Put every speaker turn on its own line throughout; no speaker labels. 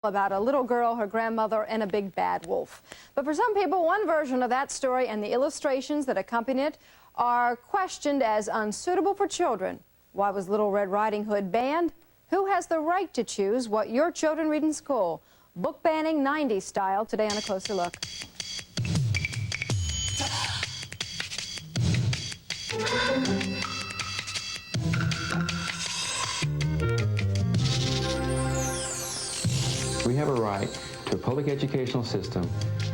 About a little girl, her grandmother, and a big bad wolf. But for some people, one version of that story and the illustrations that accompany it are questioned as unsuitable for children. Why was Little Red Riding Hood banned? Who has the right to choose what your children read in school? Book banning 90s style, today on A Closer Look.
We have a right to a public educational system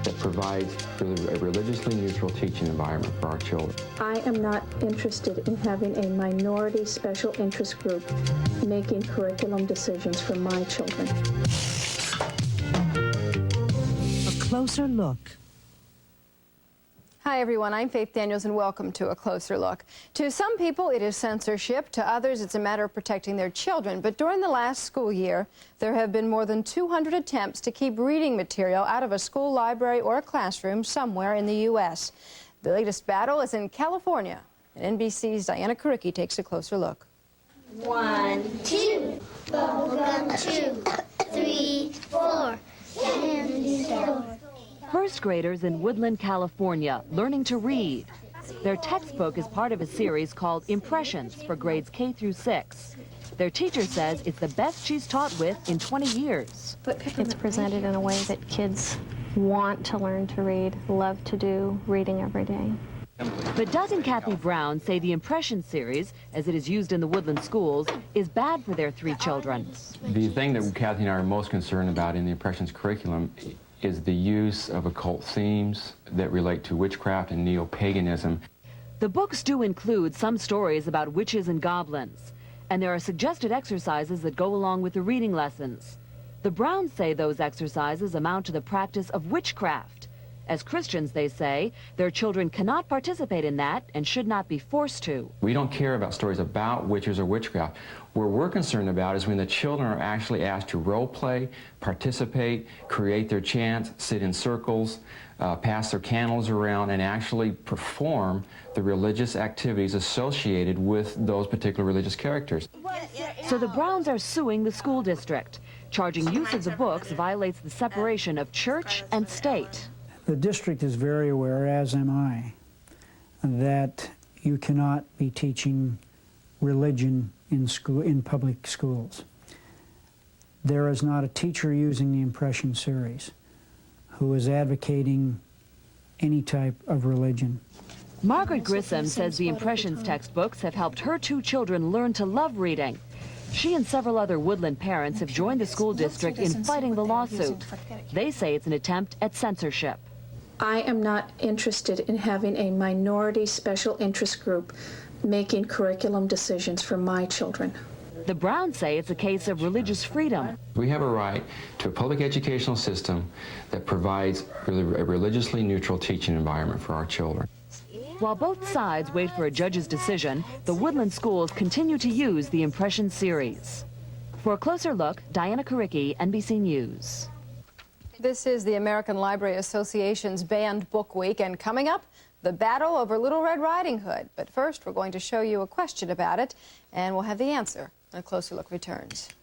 that provides a religiously neutral teaching environment for our children.
I am not interested in having a minority special interest group making curriculum decisions for my children.
A Closer Look.
Hi everyone, I'm Faith Daniels and welcome to A Closer Look. To some people it is censorship, to others it's a matter of protecting their children. But during the last school year, there have been more than 200 attempts to keep reading material out of a school library or a classroom somewhere in the U.S. The latest battle is in California, and NBC's Diana Karicki takes a closer look.
1, 2, bubblegum 2, 3, 4, candy store.
First graders in Woodland, California, learning to read. Their textbook is part of a series called Impressions for grades K through 6. Their teacher says it's the best she's taught with in 20 years.
It's presented in a way that kids want to learn to read, love to do reading every day.
But Doug and Kathy Brown say the Impressions series, as it is used in the Woodland schools, is bad for their 3 children.
The thing that Kathy and I are most concerned about in the Impressions curriculum is the use of occult themes that relate to witchcraft and neo-paganism.
The books do include some stories about witches and goblins, and there are suggested exercises that go along with the reading lessons. The Browns say those exercises amount to the practice of witchcraft. As Christians, they say, their children cannot participate in that and should not be forced to.
We don't care about stories about witches or witchcraft. What we're concerned about is when the children are actually asked to role play, participate, create their chants, sit in circles, pass their candles around, and actually perform the religious activities associated with those particular religious characters.
So the Browns are suing the school district, charging use of the books violates the separation of church and state.
The district is very aware, as am I, that you cannot be teaching religion in public schools. There is not a teacher using the Impression series who is advocating any type of religion.
Margaret Grissom says the Impressions textbooks have helped her 2 children learn to love reading. She and several other Woodland parents have joined the school district in fighting the lawsuit. They say it's an attempt at censorship.
I am not interested in having a minority special interest group making curriculum decisions for my children.
The Browns say it's a case of religious freedom.
We have a right to a public educational system that provides a religiously neutral teaching environment for our children.
While both sides wait for a judge's decision, the Woodland schools continue to use the Impressions series. For a closer look, Diana Karicki, NBC News.
This is the American Library Association's Banned Book Week, and coming up, the battle over Little Red Riding Hood. But first, we're going to show you a question about it, and we'll have the answer when A Closer Look returns.